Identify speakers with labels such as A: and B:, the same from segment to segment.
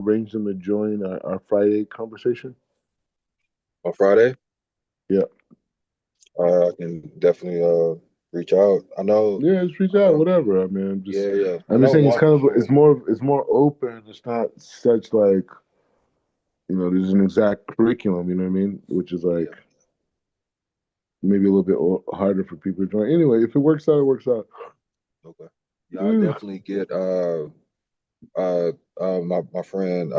A: arrange them to join our Friday conversation?
B: On Friday,
A: Yeah.
B: I can definitely reach out. I know,
A: Yeah, just reach out,
B: uh,
A: whatever. I mean,
B: yeah, yeah. I
A: I'm just
B: know
A: saying it's
B: one
A: kind
B: for
A: of
B: sure.
A: it's more open. It's not such like, there's an exact curriculum, you know what I mean? Which is like
B: Yeah,
A: maybe a little bit harder for people to join. Anyway, if it works out, it works out.
B: okay. Yeah, I'll
A: Yeah.
B: definitely get my friend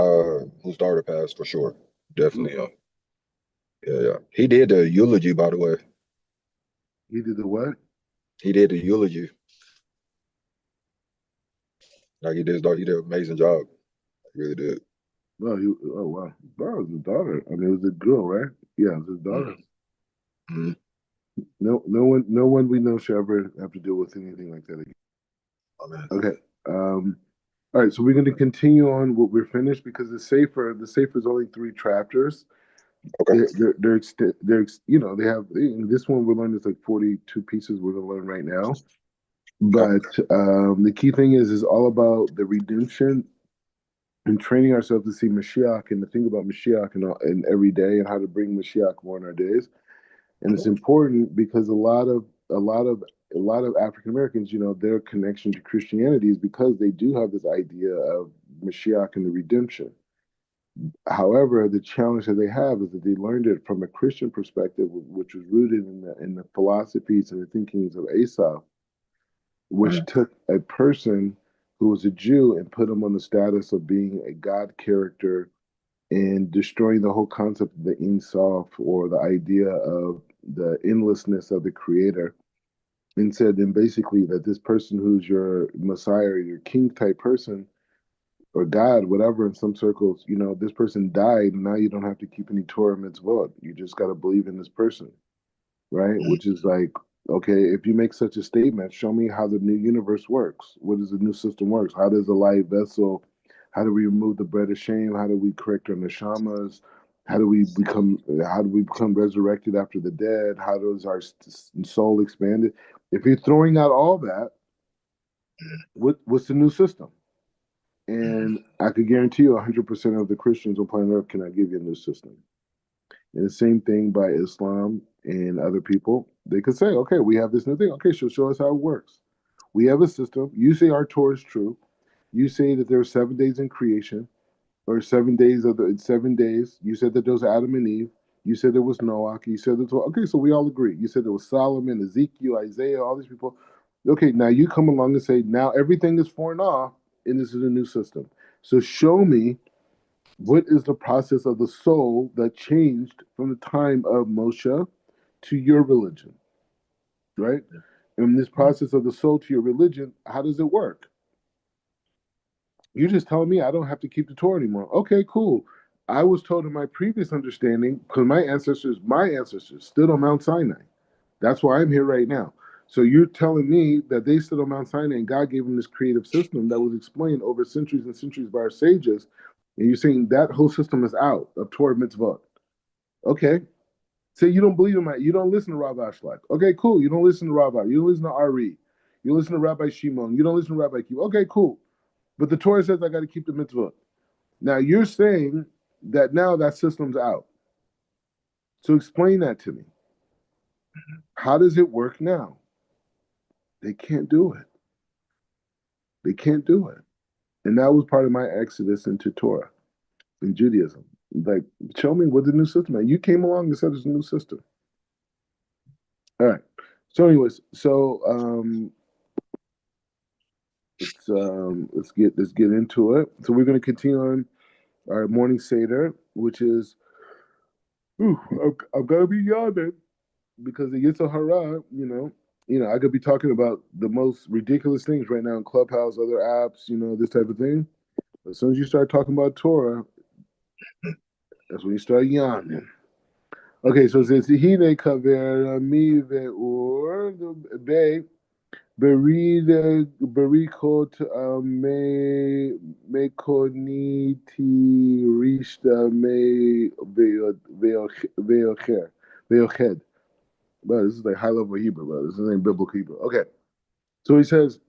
B: whose daughter passed for sure. Definitely. Yeah, yeah. He did the eulogy, by the way.
A: He did the what?
B: He did the eulogy. Like he did his daughter, he did an amazing job. He really did.
A: No, oh wow. That was his daughter. I mean, it was a girl, right? Yeah, it was his daughter.
B: Hmm. Hmm.
A: No one we know should ever have to deal with anything like that again.
B: Oh man.
A: Okay. Um, all right, so we're going to continue on what we're finished because the safer is only three chapters.
B: Okay.
A: They have this one we're learning is like 42 pieces we're going to learn right now.
B: Okay.
A: But the key thing is all about the redemption and training ourselves to see Mashiach and to think about Mashiach and every day and how to bring Mashiach more in our days. And it's important because a lot of African Americans, their connection to Christianity is because they do have this idea of Mashiach and the redemption. However, the challenge that they have is that they learned it from a Christian perspective, which was rooted in the philosophies and the thinkings of Asaph, which
B: Mhm.
A: took a person who was a Jew and put him on the status of being a God character and destroying the whole concept of the Ein Sof, or the idea of the endlessness of the Creator, and said then basically that this person who's your Messiah or your king type person or God, whatever, in some circles, this person died, and now you don't have to keep any Torah mitzvot. You just got to believe in this person, right?
B: Mhm.
A: Which is like, okay, if you make such a statement, show me how the new universe works. What does the new system works? How does a light vessel? How do we remove the bread of shame? How do we correct our neshamas? How do we become resurrected after the dead? How does our soul expand it? If you're throwing out all that, what's the new system?
B: Mhm.
A: And I could guarantee you 100% of the Christians on planet Earth cannot give you a new system. And the same thing by Islam and other people. They could say, okay, we have this new thing. Okay, so show us how it works. We have a system. You say our Torah is true. You say that there are 7 days in creation, or 7 days of the 7 days. You said that there was Adam and Eve. You said there was Noah. You said that, okay, so we all agree. You said there was Solomon, Ezekiel, Isaiah, all these people. Okay, now you come along and say, now everything is falling off, and this is a new system. So show me what is the process of the soul that changed from the time of Moshe to your religion, right? And this
B: Mhm.
A: process of the soul to your religion, how does it work? You're just telling me I don't have to keep the Torah anymore. Okay, cool. I was told in my previous understanding, because my ancestors stood on Mount Sinai. That's why I'm here right now. So you're telling me that they stood on Mount Sinai and God gave them this creative system that was explained over centuries and centuries by our sages, and you're saying that whole system is out of Torah mitzvot. Okay. Say you don't believe in that. You don't listen to Rabbi Ashlag. Okay, cool. You don't listen to Rabbi. You don't listen to Ari. You listen to Rabbi Shimon. You don't listen to Rabbi Kiva. Okay, cool. But the Torah says I got to keep the mitzvah. Now you're saying that now that system's out. So explain that to me. How does it work now? They can't do it. They can't do it. And that was part of my exodus into Torah in Judaism. Like, show me what the new system is. You came along and said it's a new system. All right. So, anyways, let's get into it. So we're going to continue on our morning seder, which is, I'm gonna be yawning because it gets a hurrah. I could be talking about the most ridiculous things right now in Clubhouse, other apps, this type of thing. As soon as you start talking about Torah, that's when you start yawning. Okay, so it says Hine kaver mi ve'ur be berikot me koniti rishta me ve'oched. But this is like high level Hebrew, but this ain't biblical Hebrew. Okay, so he says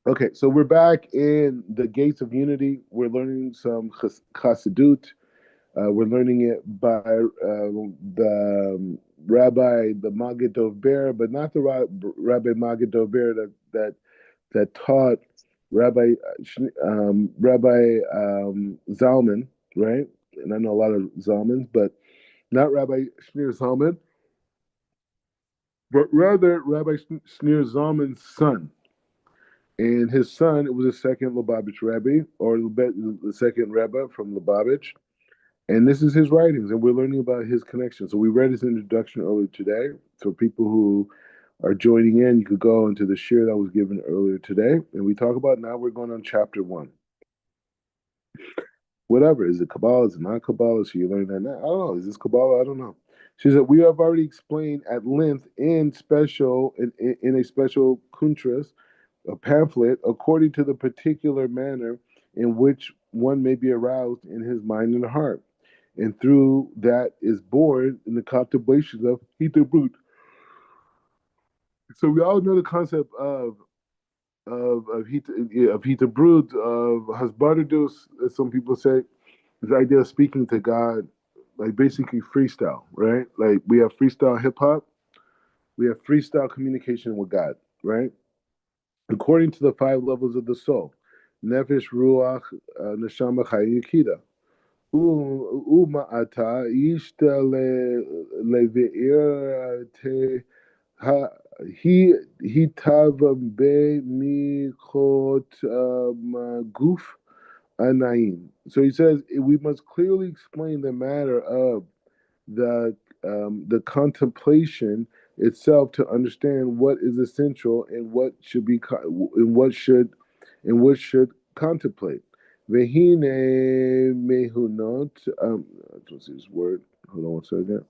A: Okay, so we're back in the Gates of Unity. We're learning some Chassidut. We're learning it by the Rabbi, the Maggid Ber, but not the Rabbi Maggid Ber that taught Rabbi Zalman, right? And I know a lot of Zalmans, but not Rabbi Shneur Zalman, but rather Rabbi Shneur Zalman's son. And his son was the second Lubavitch Rebbe, or the second Rebbe from Lubavitch. And this is his writings, and we're learning about his connection. So we read his introduction earlier today. So people who are joining in, you could go into the share that was given earlier today. And we talk about now we're going on chapter 1. Whatever. Is it Kabbalah? Is it not Kabbalah? So you learn that now. I don't know. Is this Kabbalah? I don't know. She said, we have already explained at length in a special kuntras, a pamphlet, according to the particular manner in which one may be aroused in his mind and heart. And through that is born in the contemplations of Hitabrut. So we all know the concept of Hitabrut, of Hasbardadus, as some people say, this idea of speaking to God, like basically freestyle, right? Like we have freestyle hip hop, we have freestyle communication with God, right? According to the 5 levels of the soul, Nefesh, Ruach, Neshama, Chayim, Yekida. Uma'ata ishta leve'ir te ha he tava be michot guf anaim. So he says we must clearly explain the matter of the contemplation itself to understand what is essential and what should be and what should contemplate. Vehine mehunot. What's this word? Hold on one second.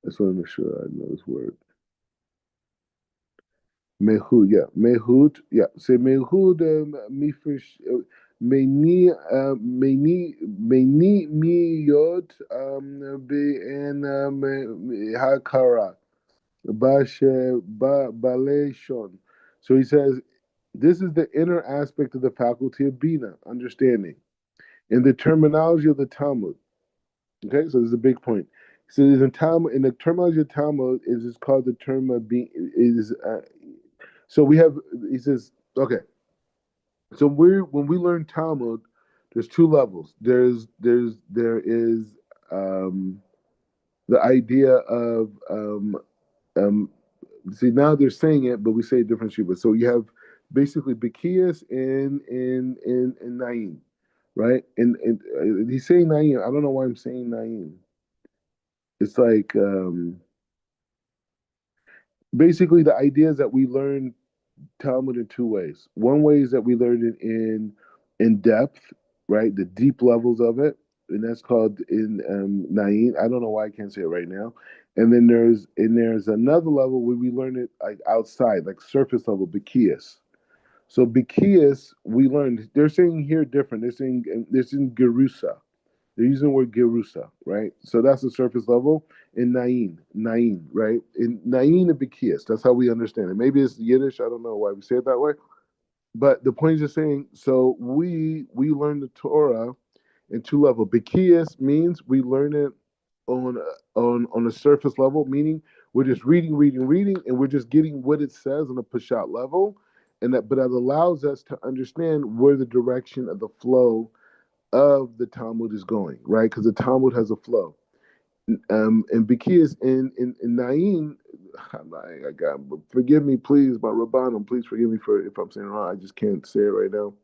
A: I just want to make sure I know this word. Mehud, yeah, mehud, yeah. Say mehud mifish meni miyot be en hakara baleshon. So he says this is the inner aspect of the faculty of bina, understanding, in the terminology of the Talmud. Okay, so this is a big point. So in the terminology of Talmud is called the term of being is so we have, he says, okay. So when we learn Talmud, there's 2 levels. There is the idea of um, see now they're saying it, but we say it different shibud. So you have basically Bekias and Naim, right? And he's saying Naim. I don't know why I'm saying Naim. It's like basically the idea is that we learn Talmud in 2 ways. One way is that we learn it in depth, right? The deep levels of it, and that's called in Nain. I don't know why I can't say it right now. And then there's another level where we learn it like outside, like surface level, Bekias. So Bekias, we learned. They're saying here different. They're saying Gerusa. They're using the word Gerusa, right? So that's the surface level. In Nain, right? In Nain and Bekias, that's how we understand it. Maybe it's Yiddish. I don't know why we say it that way. But the point is just saying, so we learn the Torah in 2 levels. Bekias means we learn it on on a surface level, meaning we're just reading, and we're just getting what it says on a push-out level, but that allows us to understand where the direction of the flow of the Talmud is going, right? Because the Talmud has a flow. And Bekias in Nain, I got, forgive me, please, my Rabbanim, please forgive me for if I'm saying it wrong. I just can't say it right now.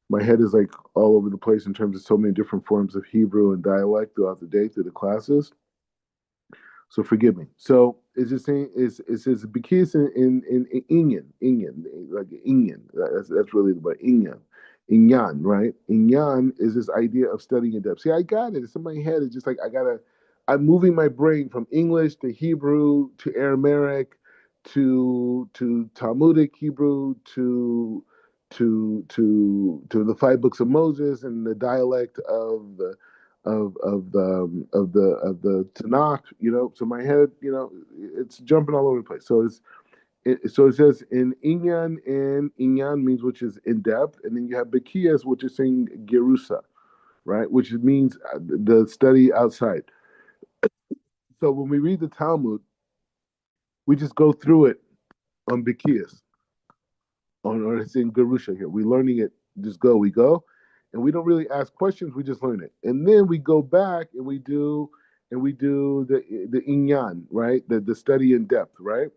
A: My head is like all over the place in terms of so many different forms of Hebrew and dialect throughout the day through the classes. So forgive me. So it's just saying it says Bekis in Inyan, like Inyan. That's really the word Inyan. Inyan, right? Inyan is this idea of studying in depth. See, I got it. It's in my head. It's just like I'm moving my brain from English to Hebrew to Aramaic to Talmudic Hebrew to the 5 books of Moses and the dialect of the Tanakh, So my head, it's jumping all over the place. So So it says in inyan, and inyan means which is in depth, and then you have bekiyas, which is saying gerusa, right, which means the study outside. So when we read the Talmud, we just go through it on bekiyas, or it's in gerusha here. We're learning it. Just go, we go, and we don't really ask questions. We just learn it, and then we go back and we do the inyan, right, the study in depth, right.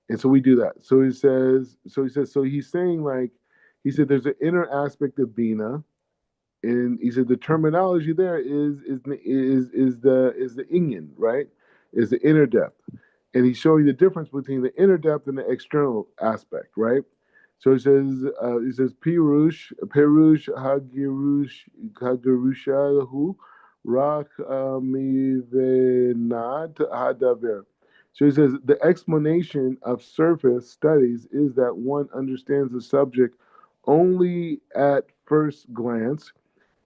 A: And so we do that. So he's saying like, he said there's an inner aspect of Bina, and he said the terminology there is the Inyan, right? Is the inner depth, and he's showing the difference between the inner depth and the external aspect, right? So he says Perush Hagirushahu Rak Mivenat Hadaver. So he says the explanation of surface studies is that one understands the subject only at first glance,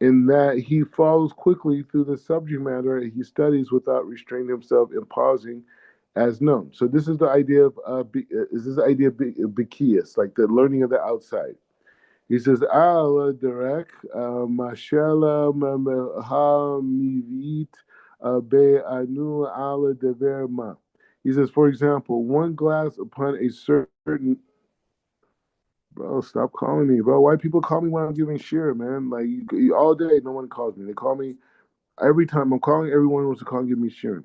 A: in that he follows quickly through the subject matter he studies without restraining himself and pausing as known. So this is the idea of is this the idea of bikias, like the learning of the outside. He says, "Al derek mashela ha mivit be anu ala dever ma." He says, for example, one glass upon a certain. Bro, stop calling me, bro. Why people call me when I'm giving share, man? Like all day, no one calls me. They call me every time I'm calling. Everyone wants to call and give me share.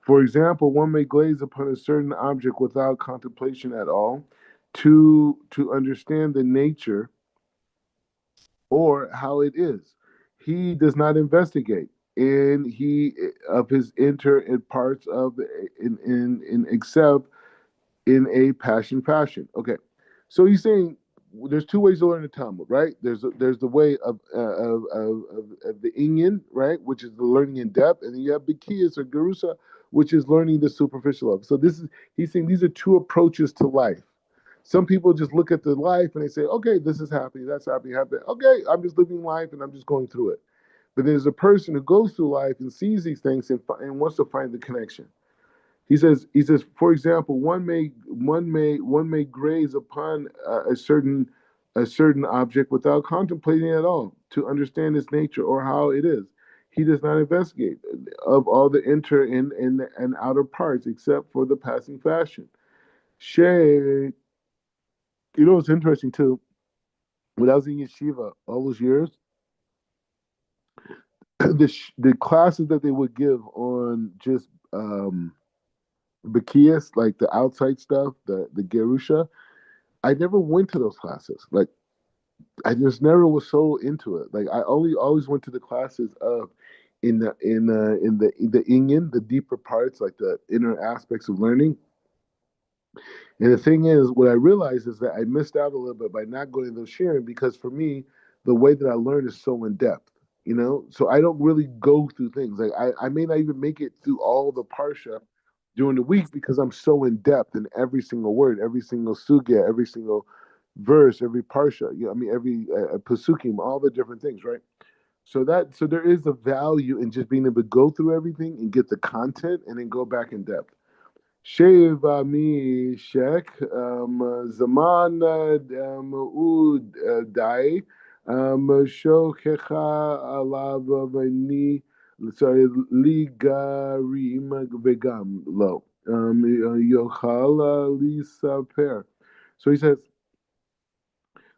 A: For example, one may glaze upon a certain object without contemplation at all, to understand the nature or how it is. He does not investigate, and he of his inter and parts of in except in a passion fashion. Okay, so he's saying there's two ways to learn the Talmud, right? There's the way of the Inyan, right, which is the learning in depth, and then you have Bikiyas or Gerusa, which is learning the superficial of. So this is he's saying these are two approaches to life. Some people just look at the life and they say, okay, this is happy, that's happy, happy. Okay, I'm just living life and I'm just going through it. But there's a person who goes through life and sees these things and wants to find the connection. He says, for example, one may graze upon a certain object without contemplating it at all to understand its nature or how it is. He does not investigate of all the inner and outer parts except for the passing fashion. Shay, it's interesting too. When I was in yeshiva all those years, the classes that they would give on just Bakias, like the outside stuff, the Gerusha, I never went to those classes. Like I just never was so into it. Like I only always went to the classes of in the Inyan, the deeper parts, like the inner aspects of learning. And the thing is, what I realized is that I missed out a little bit by not going to those sharing, because for me, the way that I learn is so in depth, So I don't really go through things. Like I may not even make it through all the parsha during the week because I'm so in depth in every single word, every single sugya, every single verse, every parsha. I mean every pasukim, all the different things, right? So there is a value in just being able to go through everything and get the content and then go back in depth. Sheva mi shek zaman ud dai shokecha alav v'ni sorry ligarim vegam lo yochal lisaper. So he says,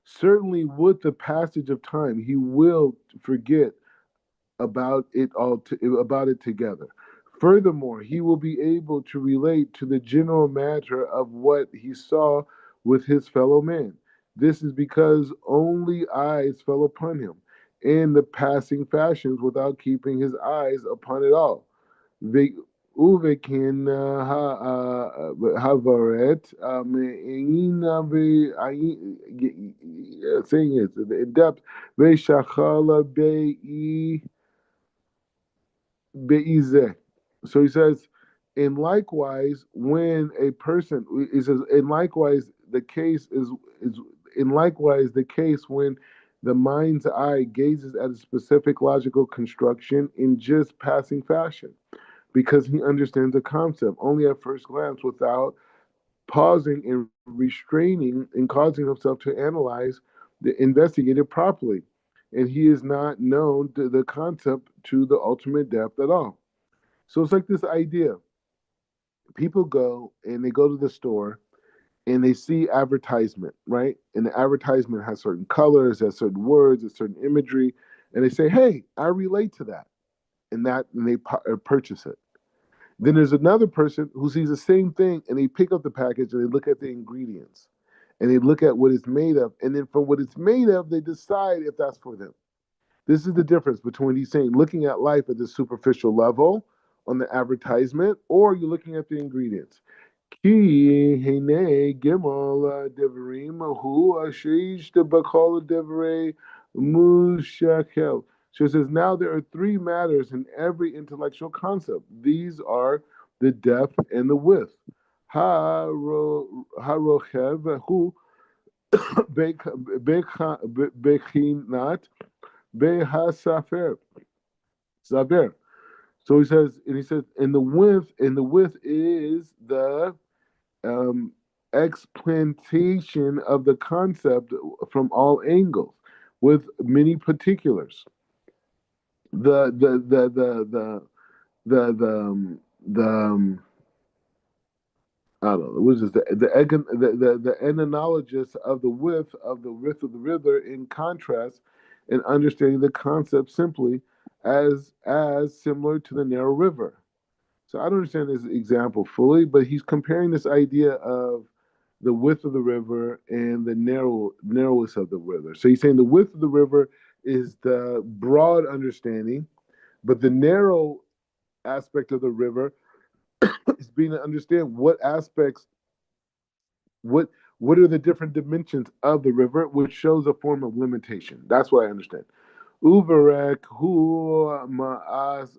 A: certainly with the passage of time, he will forget about it together. Furthermore, he will be able to relate to the general matter of what he saw with his fellow man. This is because only eyes fell upon him in the passing fashions without keeping his eyes upon it all. Uvekin havaret saying it in depth. Ve'shachala be'izeh. So he says, and likewise, when a person, he says, and likewise, the case is, and likewise, the case when the mind's eye gazes at a specific logical construction in just passing fashion, because he understands the concept only at first glance without pausing and restraining and causing himself to analyze, investigate it properly. And he is not known to the concept to the ultimate depth at all. So it's like this idea. People go and they go to the store and they see advertisement, right? And the advertisement has certain colors, has certain words, has certain imagery, and they say, "Hey, I relate to that," and they purchase it. Then there's another person who sees the same thing and they pick up the package and they look at the ingredients and they look at what it's made of, and then from what it's made of, they decide if that's for them. This is the difference between he's saying looking at life at the superficial level on the advertisement, or you're looking at the ingredients. Ki hine gimel devarim hu ashish debakol devrei mushakel. So it says now there are three matters in every intellectual concept. These are the depth and the width. Harochev hu bechinat behasafer saber. So he says, and the width is the um, explantation of the concept from all angles, with many particulars. The I don't know what is this, the etymologist of the width of the river in contrast and understanding the concept simply as similar to the narrow river. So I don't understand this example fully, but he's comparing this idea of the width of the river and the narrowness of the river. So he's saying the width of the river is the broad understanding, but the narrow aspect of the river is being to understand what aspects, what what are the different dimensions of the river, which shows a form of limitation. That's what I understand. Uvarek hu ma'as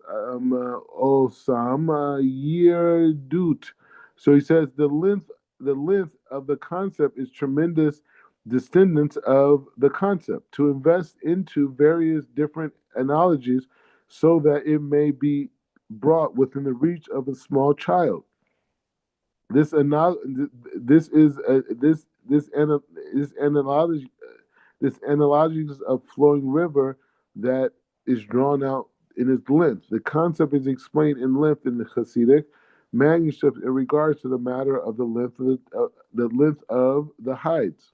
A: osam yirdut. So he says the length of the concept is tremendous descendants of the concept to invest into various different analogies so that it may be brought within the reach of a small child. This anal this is this analogy this analogy of flowing river that is drawn out in its length. The concept is explained in length in the Hasidic manuscript in regards to the matter of the length of the hides.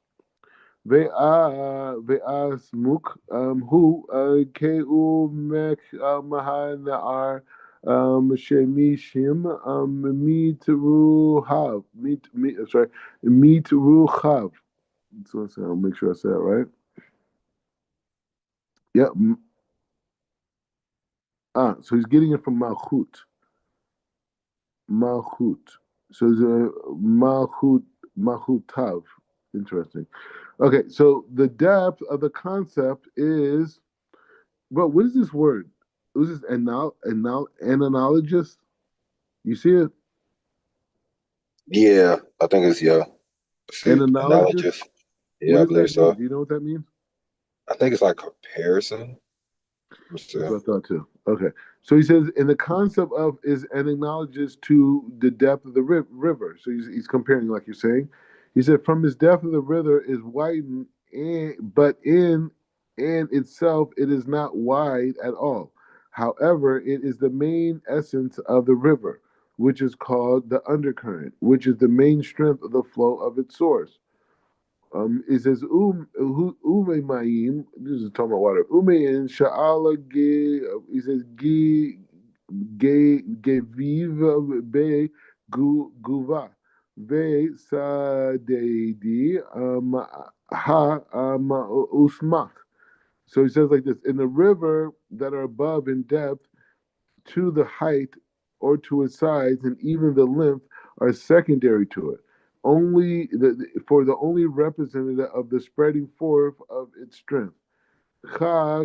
A: Ve'asmuk hu keu mek mahana'ar shemishim mitruhav sorry mitruhav. So I'll make sure I say that right. Yep. So he's getting it from Malchut. Malchut. So it's Malchut Tav. Interesting. Okay, so the depth of the concept is, but what is this word? What is this analogist? You see it?
B: Yeah, I think it's yeah. Let's see,
A: Analogist?
B: analogous.
A: What
B: Yeah, I
A: does
B: believe
A: that mean?
B: so.
A: Do you know what that means?
B: I think it's like comparison. Let's see.
A: That's what I thought too. Okay. So he says, and the concept of is and acknowledges to the depth of the river. So he's comparing, like you're saying. He said, from his depth of the river is widened, but in itself it is not wide at all. However, it is the main essence of the river, which is called the undercurrent, which is the main strength of the flow of its source. It says ume mayim. This is talking about water. Umein sha'ala ge. He says geviv be guva ve sadedi ha usmach. So he says like this: in the river that are above in depth, to the height or to its size and even the length are secondary to it. Only for the only representative of the spreading forth of its strength. Yeah,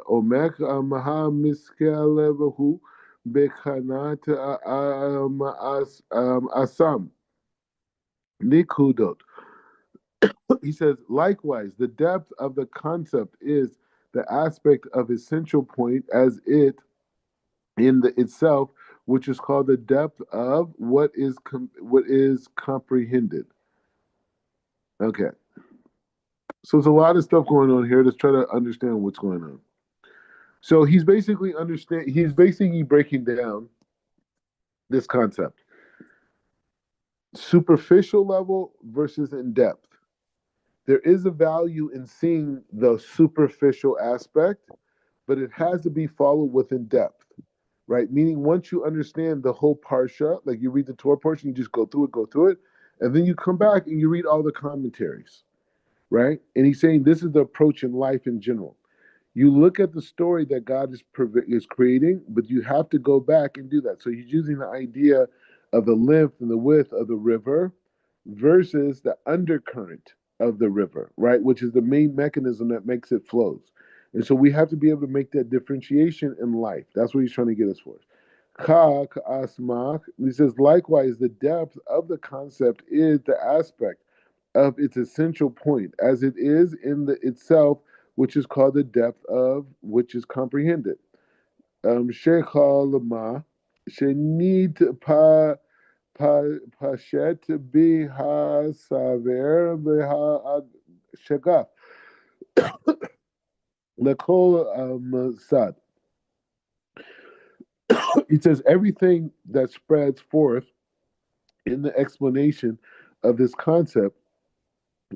A: omek ha miskelevahu bechanat asam nikudot. He says, likewise, the depth of the concept is the aspect of essential point as it in the itself which is called the depth of what is comprehended. Okay, so there's a lot of stuff going on here. Let's try to understand what's going on. So he's basically understand. He's basically breaking down this concept: superficial level versus in depth. There is a value in seeing the superficial aspect, but it has to be followed with in depth, right? Meaning, once you understand the whole parsha, like you read the Torah portion, you just go through it, and then you come back and you read all the commentaries, right? And he's saying this is the approach in life in general. You look at the story that God is creating, but you have to go back and do that. So he's using the idea of the length and the width of the river versus the undercurrent of the river, right? Which is the main mechanism that makes it flows. And so we have to be able to make that differentiation in life. That's what he's trying to get us for. He says, likewise, the depth of the concept is the aspect of its essential point, as it is in the itself, which is called the depth of which is comprehended. Shechalama, Shenit Pashet Biha Saver Biha Shagaf, Lekol Sad. It says everything that spreads forth in the explanation of this concept,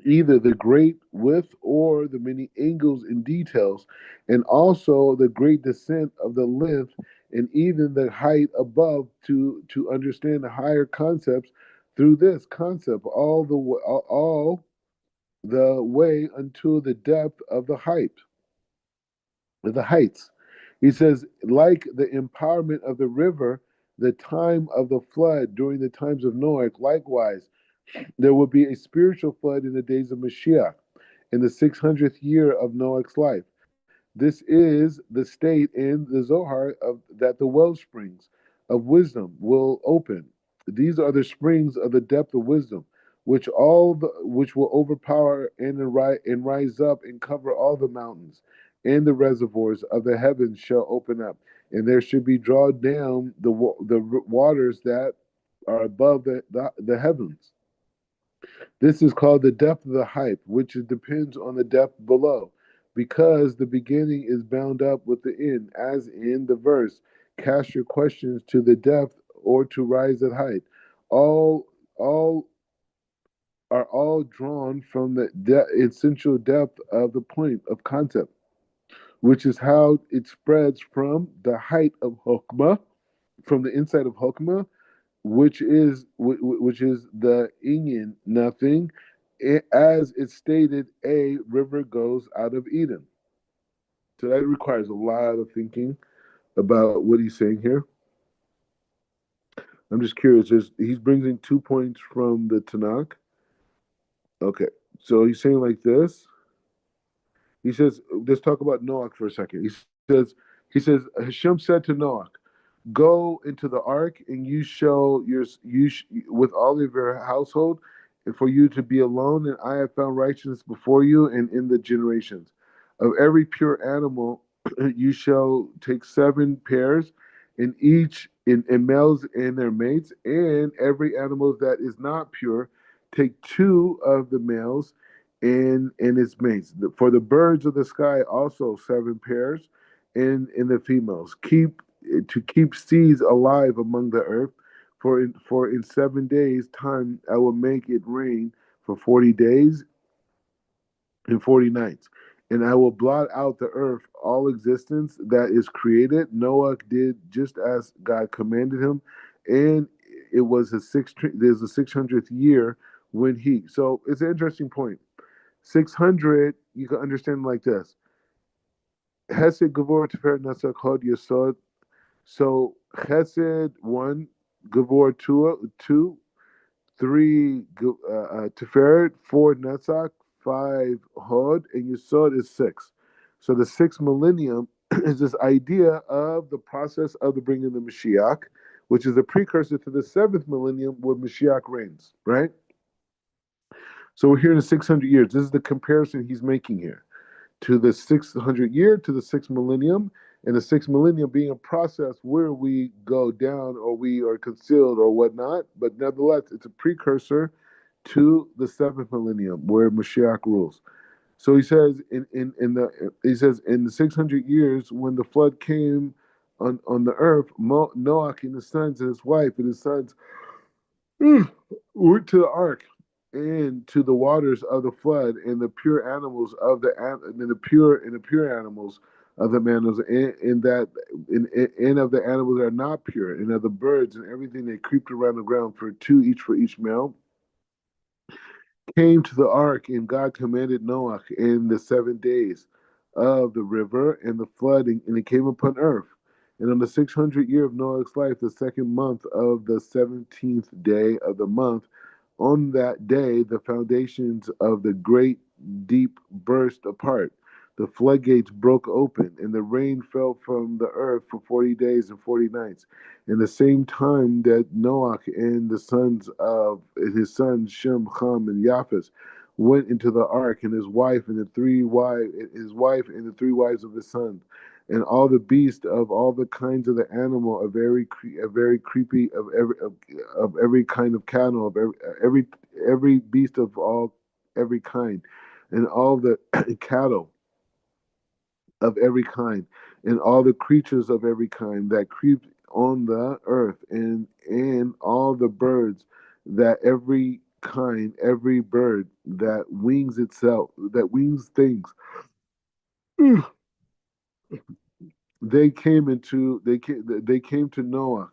A: either the great width or the many angles and details, and also the great descent of the length and even the height above to understand the higher concepts through this concept all the way until the depth of the heights. He says, like the empowerment of the river, the time of the flood during the times of Noah, likewise there will be a spiritual flood in the days of Mashiach, in the 600th year of Noah's life. This is the state in the Zohar of that the well springs of wisdom will open. These are the springs of the depth of wisdom, which will overpower and rise up and cover all the mountains, and the reservoirs of the heavens shall open up, and there should be drawn down the waters that are above the heavens. This is called the depth of the height, which depends on the depth below, because the beginning is bound up with the end, as in the verse, cast your questions to the depth or to rise at height. All are all drawn from the essential depth of the point of concept, which is how it spreads from the height of Hokmah, from the inside of Hokmah, which is the Inyan, nothing, as it's stated, a river goes out of Eden. So that requires a lot of thinking about what he's saying here. I'm just curious. He's bringing 2 points from the Tanakh. Okay, so he's saying like this. He says, let's talk about Noach for a second. He says, Hashem said to Noach, go into the ark, and you shall with all of your household, and for you to be alone. And I have found righteousness before you and in the generations. Of every pure animal, you shall take 7 pairs, in each in males and their mates, and every animal that is not pure, take 2 of the males and its mates. For the birds of the sky also 7 pairs, in the females. Keep seeds alive among the earth. For in 7 days' time I will make it rain for 40 days and 40 nights, and I will blot out the earth all existence that is created. Noah did just as God commanded him, and it was there's a 600th year when he. So it's an interesting point. 600 you can understand like this. Hesed Gavor Tiferet Netzach Hod Yesod. So Chesed 1, Gavor 2, 3 Tiferet, 4 Netzach, 5 Hod, and Yesod is 6. So the 6th millennium is this idea of the process of the bringing of the Mashiach, which is a precursor to the 7th millennium where Mashiach reigns, right? So we're here in the 600 years. This is the comparison he's making here to the 600 year to the 6th millennium, And the sixth millennium being a process where we go down or we are concealed or whatnot, but nevertheless, it's a precursor to the seventh millennium where Mashiach rules. So he says in the 600 years when the flood came on the earth, Noach and his sons and his wife and his sons went to the ark and to the waters of the flood and the pure animals of the pure animals of the mammals and that and of the animals that are not pure and of the birds and everything that creeped around the ground for each male came to the ark, and God commanded Noah in the 7 days of the river and the flooding, and it came upon earth. And on the 600th year of Noah's life, the second month of the 17th day of the month, on that day, the foundations of the great deep burst apart. The floodgates broke open, and the rain fell from the earth for 40 days and 40 nights. In the same time that Noah and the sons of his sons Shem, Ham, and Japheth went into the ark, and his wife and the three wives of his sons, and all the beasts of all the kinds of the animal, of very creepy of every kind of cattle, of every beast of all every kind, and all the cattle of every kind, and all the creatures of every kind that creep on the earth, and all the birds that every kind, every bird that wings things. They came to Noah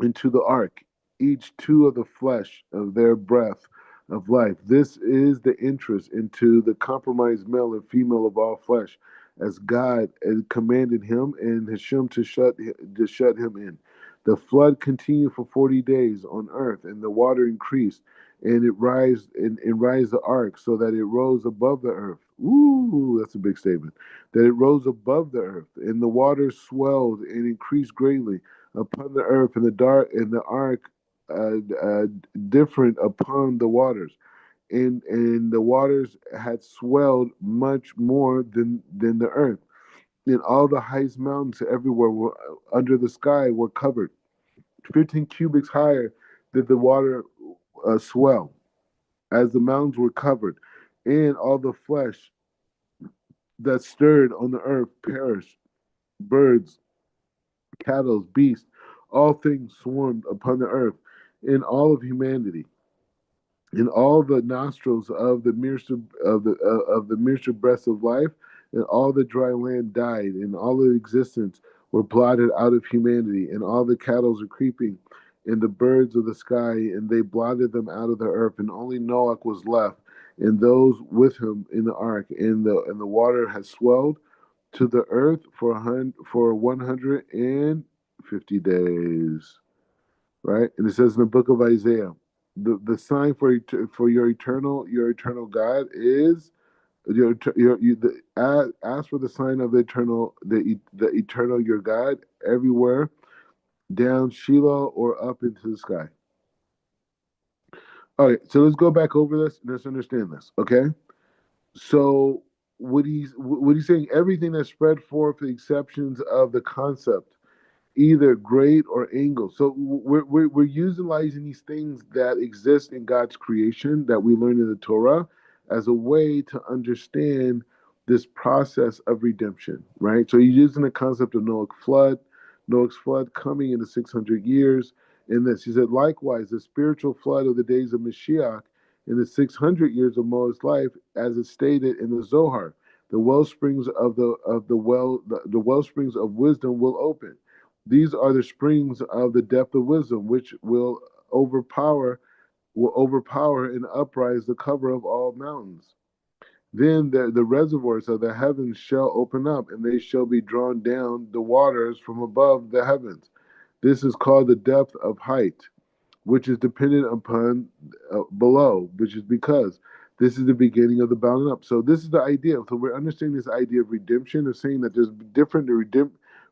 A: into the ark, each two of the flesh of their breath of life. This is the interest into the compromised male and female of all flesh, as God had commanded him and Hashem to shut him in. The flood continued for 40 days on earth, and the water increased, and and rise the ark so that it rose above the earth. Ooh, that's a big statement. That it rose above the earth, and the water swelled and increased greatly upon the earth, and the ark uh, different upon the waters, and the waters had swelled much more than the earth, and all the highest mountains everywhere were under the sky were covered. 15 cubits higher did the water swell, as the mountains were covered, and all the flesh that stirred on the earth perished. Birds, cattle, beasts, all things swarmed upon the earth, in all of humanity, in all the nostrils of the minister breaths of life, and all the dry land died, and all the existence were blotted out of humanity, and all the cattle are creeping, and the birds of the sky, and they blotted them out of the earth, and only Noah was left, and those with him in the ark, and the water had swelled to the earth for 150 days, right? And it says in the book of Isaiah, the sign for your eternal God is ask for the sign of the eternal your God everywhere down Shiloh or up into the sky. All right, so let's go back over this and let's understand this. Okay, so what he's saying, everything that's spread forth, the exceptions of the concept either grade or angle. So we're utilizing these things that exist in God's creation that we learn in the Torah as a way to understand this process of redemption, right? So he's using the concept of Noah's flood coming in the 600 years. In this, he said, likewise, the spiritual flood of the days of Mashiach in the 600 years of Noah's life, as it's stated in the Zohar, the well springs the well springs of wisdom will open. These are the springs of the depth of wisdom, which overpower and uprise the cover of all mountains. Then the reservoirs of the heavens shall open up, and they shall be drawn down the waters from above the heavens. This is called the depth of height, which is dependent upon below, which is because this is the beginning of the bounding up. So this is the idea. So we're understanding this idea of redemption, of saying that there's different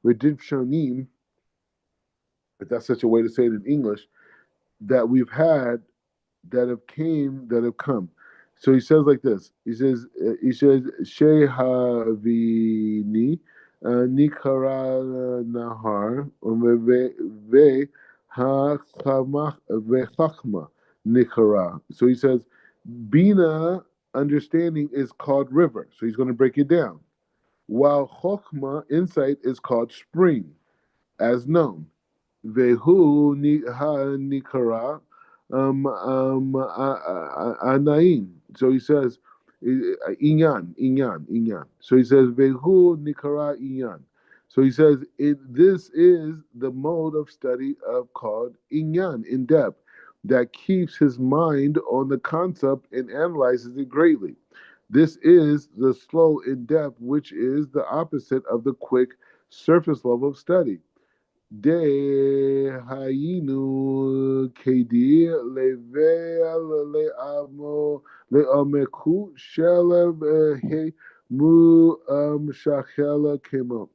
A: redemptionim, if that's such a way to say it in English, that we've had that have come. So he says like this. He says Shehavini Nikara Nahar, Ve Chachma Nikara. So he says, Bina, understanding, is called river. So he's going to break it down. While Chokhmah, insight, is called spring, as known. Vehu ha nikara anaim. So he says, inyan. So he says, vehu nikara inyan. So he says, this is the mode of study of called inyan, in depth, that keeps his mind on the concept and analyzes it greatly. This is the slow in depth, which is the opposite of the quick surface level of study. De hayinu kedi leamo leameku shelev he mu shachela kemo.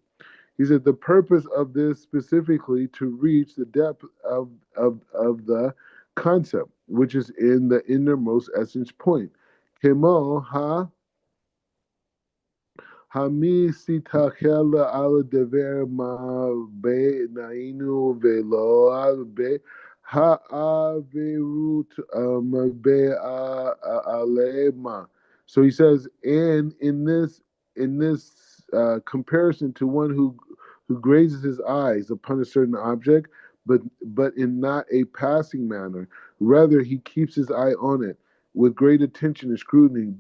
A: He said the purpose of this specifically to reach the depth of the concept, which is in the innermost essence point. Kemo ha המסתכל על דבר מה בעינינו ולא על בהעברות בעלמה. So he says, and in this comparison to one who grazes his eyes upon a certain object, but in not a passing manner, rather he keeps his eye on it with great attention and scrutiny,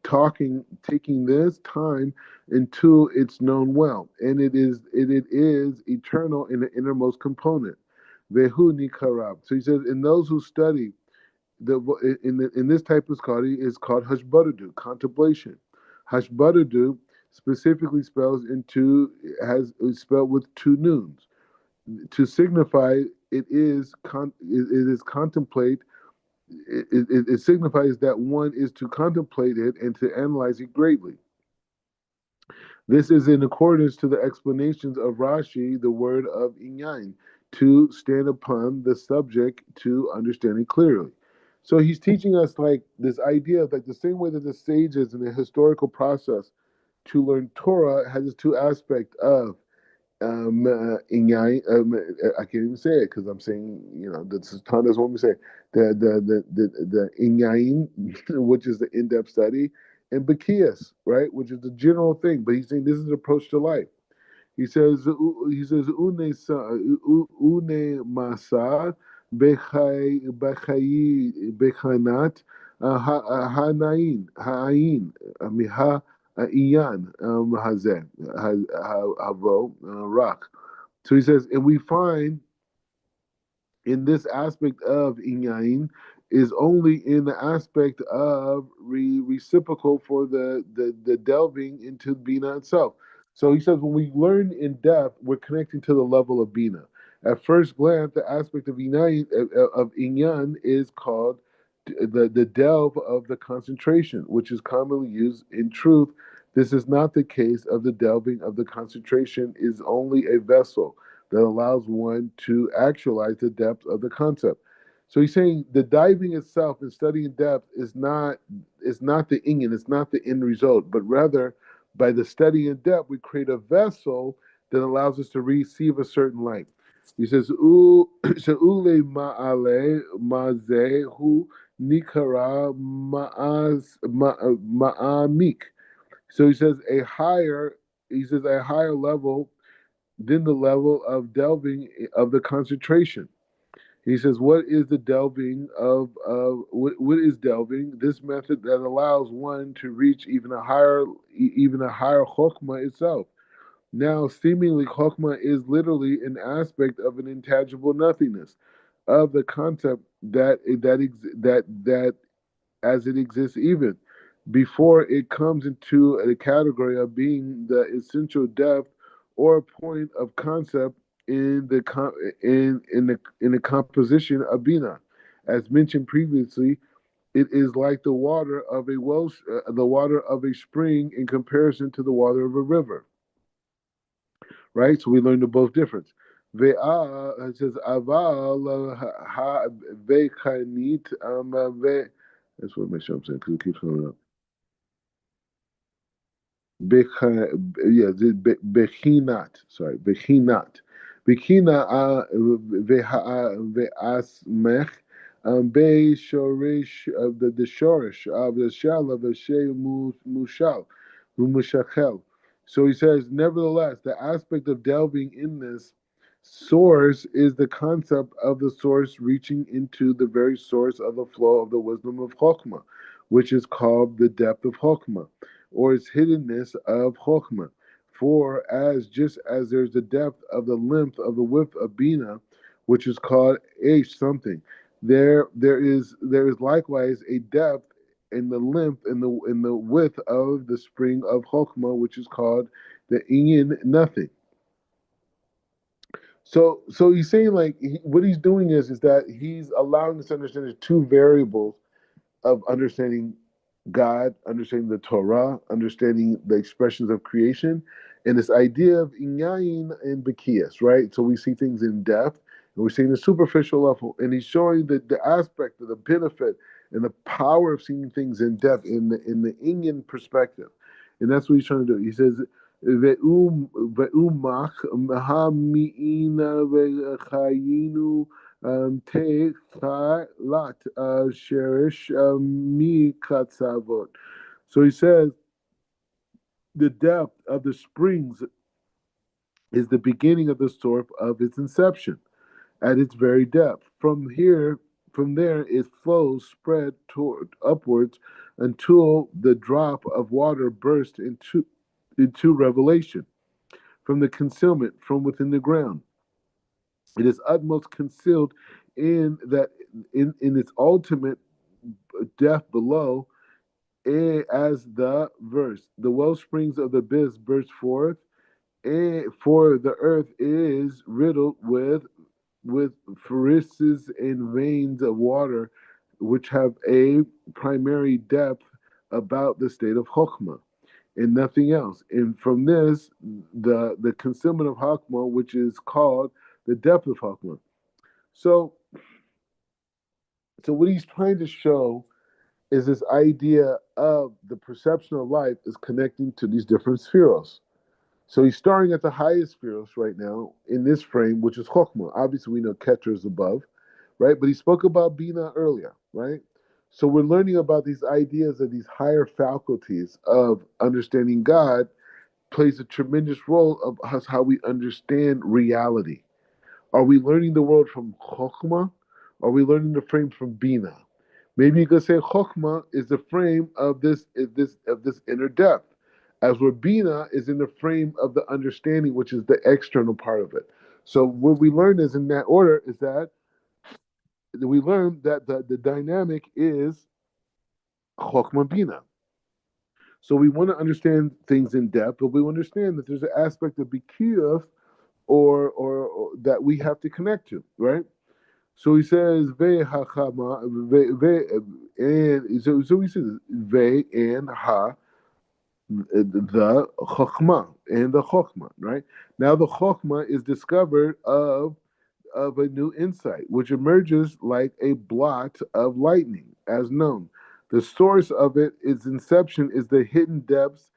A: taking this time until it's known well, and it is eternal in the innermost component. Vehu nikarab. So he says, in those who study in this type of study is called hashbadadu, contemplation. Hashbadadu specifically spells into has is spelled with two noons to signify it is contemplate it signifies that one is to contemplate it and to analyze it greatly. This is in accordance to the explanations of Rashi, the word of inyan, to stand upon the subject to understand it clearly. So he's teaching us like this idea of like the same way that the sages in the historical process to learn Torah has its two aspects of I can't even say it because I'm saying, the Satan doesn't want me to say it. The inyain, which is the in-depth study, and Bakias, right, which is the general thing. But he's saying this is an approach to life. He says une masa bechanat hanain ha'ain miha iyan hazeh havo rak. So he says, and we find in this aspect of inyain is only in the aspect of reciprocal for the delving into Bina itself. So he says when we learn in depth, we're connecting to the level of Bina. At first glance, the aspect of inyan is called the delve of the concentration, which is commonly used. In truth, this is not the case of the delving of the concentration is only a vessel that allows one to actualize the depth of the concept. So he's saying the diving itself and studying depth is not the inyan, it's not the end result, but rather by the study in depth, we create a vessel that allows us to receive a certain light. He says, "She'ule ma'ale mazehu nikara ma'amik." So he says a higher level than the level of delving of the concentration. He says, what is the delving what is delving? This method that allows one to reach even a higher chokmah itself. Now, seemingly, chokmah is literally an aspect of an intangible nothingness of the concept that as it exists even before it comes into a category of being the essential depth or point of concept in the composition of bina. As mentioned previously, it is like the water of a spring in comparison to the water of a river. Right? So we learned the both difference. It says aval ha vechanit ve. That's what make sure I'm saying because it keeps coming up. Yeah, Bechinat. Sorry, Bechinat. Bechina ve'asmech be shorish of the shorish of the shell of the shei mushal mushachel. So he says, nevertheless, the aspect of delving in this source is the concept of the source reaching into the very source of the flow of the wisdom of Chokhmah, which is called the depth of Chokhmah or its hiddenness of Chokhmah. For as just as there's the depth of the length of the width of Bina, which is called H something, there is likewise a depth in the length in the width of the spring of Chokhmah, which is called the Inyan nothing. So he's saying like what he's doing is that he's allowing us to understand there's two variables of understanding God, understanding the Torah, understanding the expressions of creation, and this idea of inyayin and bekias, right? So we see things in depth, and we're seeing the superficial level, and he's showing the aspect of the benefit and the power of seeing things in depth in the Inyan perspective, and that's what he's trying to do. He says. ואומך המיעינה וחיינו תחילת sherish mikatzavot. So he says the depth of the springs is the beginning of the source of its inception at its very depth. From there, it flows, spread toward upwards until the drop of water bursts into revelation from the concealment from within the ground. It is utmost concealed in that in its ultimate depth below, as the verse. The well springs of the abyss burst forth, for the earth is riddled with pharisses and veins of water, which have a primary depth about the state of Chokhmah and nothing else. And from this, the concealment of Chokhmah, which is called the depth of Chokhmah. So, so what he's trying to show is this idea of the perception of life is connecting to these different spheres. So he's starting at the highest spheres right now in this frame, which is Chokhmah. Obviously, we know Keter is above, right? But he spoke about Bina earlier, right? So we're learning about these ideas of these higher faculties of understanding God plays a tremendous role of us how we understand reality. Are we learning the world from Chokhmah? Are we learning the frame from Bina? Maybe you could say Chokhmah is the frame of this inner depth, as where Bina is in the frame of the understanding, which is the external part of it. So what we learn is in that order is that we learn that the dynamic is Chokhmah Bina. So we want to understand things in depth, but we understand that there's an aspect of Bikiyah or that we have to connect to, right? So he says ve hachama and so he says ve and ha the chokmah and the chokmah, right? Now the chokmah is discovered of a new insight, which emerges like a blot of lightning, as known. The source of it, its inception, is the hidden depths,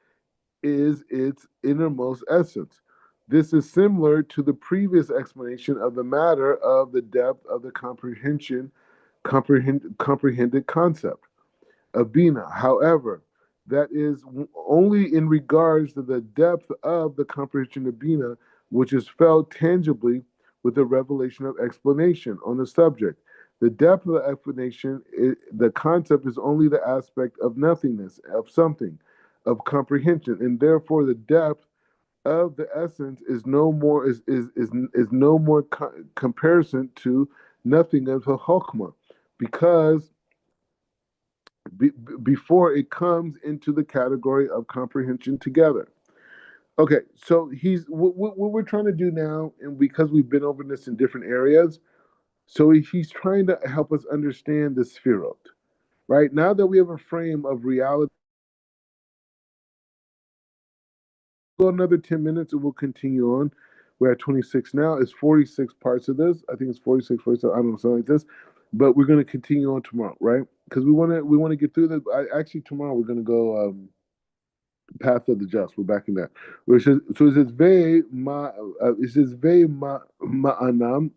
A: is its innermost essence. This is similar to the previous explanation of the matter of the depth of the comprehended concept of Bina. However, that is only in regards to the depth of the comprehension of Bina, which is felt tangibly with the revelation of explanation on the subject. The depth of the explanation, the concept is only the aspect of nothingness, of something, of comprehension, and therefore the depth of the essence is no more is no more comparison to nothing of the chokmah, because before it comes into the category of comprehension together. Okay, so what we're trying to do now, and because we've been over this in different areas, so he's trying to help us understand the spherot. Right now that we have a frame of reality, go another 10 minutes and we'll continue on. We're at 26 now. It's 46 parts of this. I think it's 46, 47. I don't know, something like this. But we're going to continue on tomorrow, right? Because we want to get through this. Actually, tomorrow we're going to go. path of the just. We're back in that. Where it says, so it says ve ma. It says ve ma ma'anam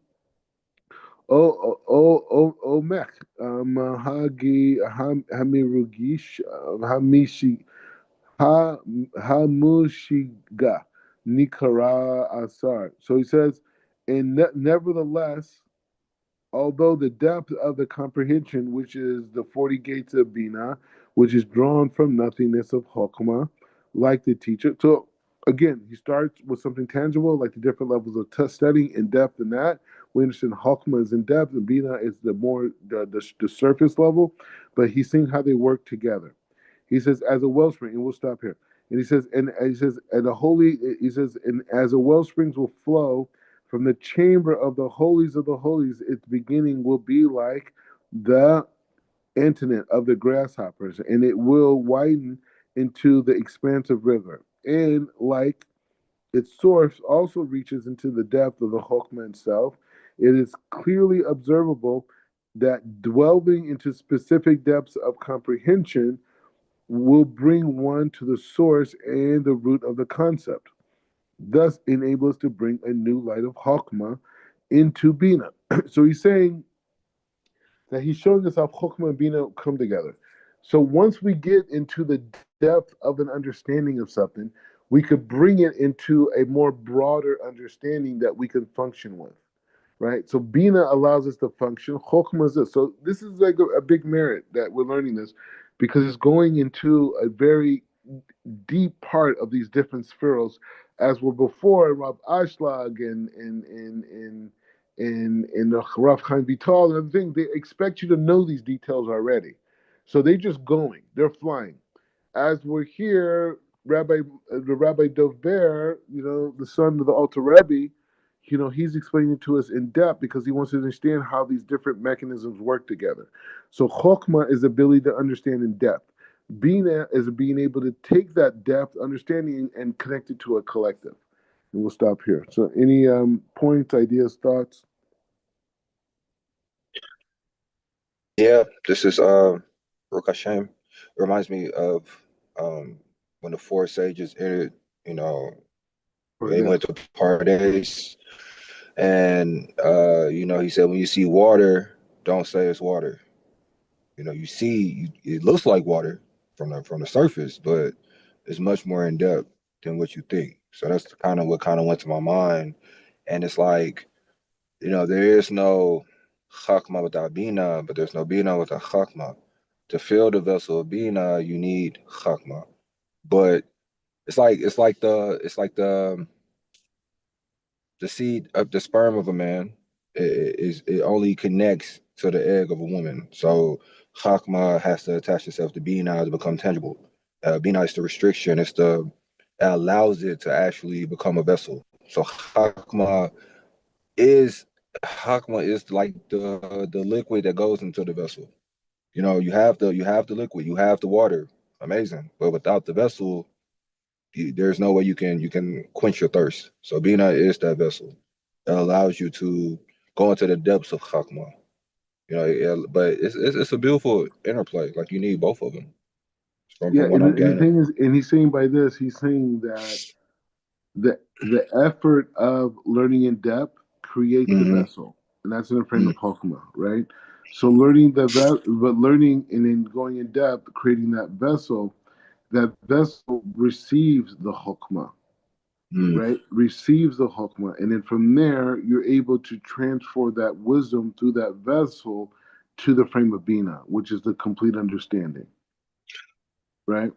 A: o mech hagi hamirugish hamishi ha hamushiga nikara asar. So he says, and nevertheless, although the depth of the comprehension, which is the 40 gates of Bina, which is drawn from nothingness of Hokmah, like the teacher. So again, he starts with something tangible, like the different levels of studying in depth and that. We understand Hokmah is in depth and Bina is the more the surface level, but he's seeing how they work together. He says, as a wellspring, and we'll stop here. And he says, and the holy, he says, and as a wellsprings will flow from the chamber of the holies, its beginning will be like the antenna of the grasshoppers, and it will widen into the expansive river. And like its source also reaches into the depth of the Chokmah itself, it is clearly observable that dwelling into specific depths of comprehension will bring one to the source and the root of the concept, thus enable us to bring a new light of Chokmah into Bina. So he's saying that he's showing us how Chokmah and Bina come together. So once we get into the depth of an understanding of something, we could bring it into a more broader understanding that we can function with, right? So Bina allows us to function. Chokmah is this. So this is like a big merit that we're learning this because it's going into a very deep part of these different spheres, as were before Rav Ashlag and the Rav Chaim Vital and everything. They expect you to know these details already, so they just going, they're flying. As we're here, the Rabbi Dover, the son of the Alter Rebbe, he's explaining it to us in depth because he wants to understand how these different mechanisms work together. So Chokmah is the ability to understand in depth. Bina is being able to take that depth, understanding, and connect it to a collective. And we'll stop here. So, any points, ideas, thoughts?
B: Yeah, this is Baruch Hashem. It reminds me of um when the four sages entered, you know, they went
A: Yes.
B: to Pardes, and he said, when you see water, don't say it's water. You see, it looks like water from the surface, but it's much more in depth than what you think. So that's kind of what kind of went to my mind, and it's like, there is no chakma without bina, but there's no bina without chakma. To fill the vessel of bina, you need chakma. But it's like the seed of the sperm of a man it only connects to the egg of a woman. So chakma has to attach itself to bina to become tangible. Bina is the restriction. It allows it to actually become a vessel. So is chakma is like the liquid that goes into the vessel. You have the liquid, you have the water, amazing. But without the vessel, there's no way you can quench your thirst. So Bina is that vessel that allows you to go into the depths of chakma. But it's a beautiful interplay. Like you need both of them
A: Yeah,
B: from what I'm
A: and the
B: gaining.
A: thing is, and he's saying by this, he's saying that the effort of learning in depth creates the
B: Hmm.
A: vessel, and that's in the frame of Hokmah, right? So learning but learning and then going in depth, creating that vessel receives the Hokmah,
B: Mm-hmm.
A: right? Receives the Hokmah, and then from there you're able to transfer that wisdom through that vessel to the frame of Bina, which is the complete understanding, right?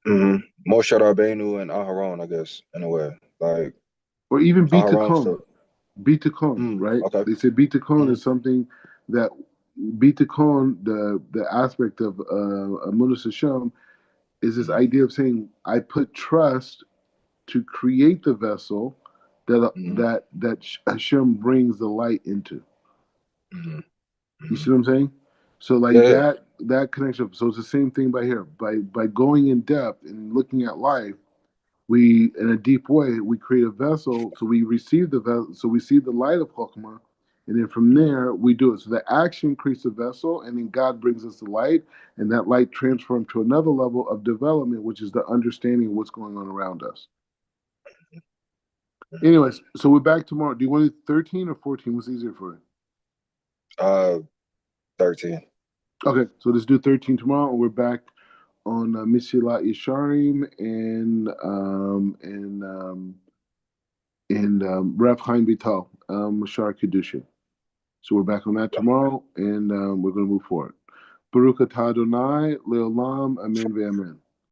B: Hmm. Moshe Rabbeinu and Aharon, I guess, in a way. Like
A: Or even
B: Aharon's
A: Bitakon.
B: the
A: Bitakon, right?
B: okay.
A: They say Bitakon
B: Hmm.
A: is something that Bitakon, the aspect of Amunus Hashem, is this idea of saying, I put trust to create the vessel
B: Hmm.
A: that Hashem brings the light into.
B: Hmm.
A: You
B: Hmm.
A: see what I'm saying? So
B: Yeah,
A: like
B: yeah.
A: that connection. So it's the same thing by here. By going in depth and looking at life, in a deep way, we create a vessel. So we receive the vessel. So we see the light of Chokhmah, And then from there, we do it. So the action creates the vessel, and then God brings us the light, and that light transforms to another level of development, which is the understanding of what's going on around us. Anyways, so we're back tomorrow. Do you want it 13 or 14? What's easier for you?
B: 13.
A: Okay, so let's do 13 tomorrow, and we're back on Misilat Yesharim and Rav Chaim Vital, Mashar Kedushin. So we're back on that tomorrow, and we're going to move forward. Baruch atah Adonai leolam, amen ve'amen.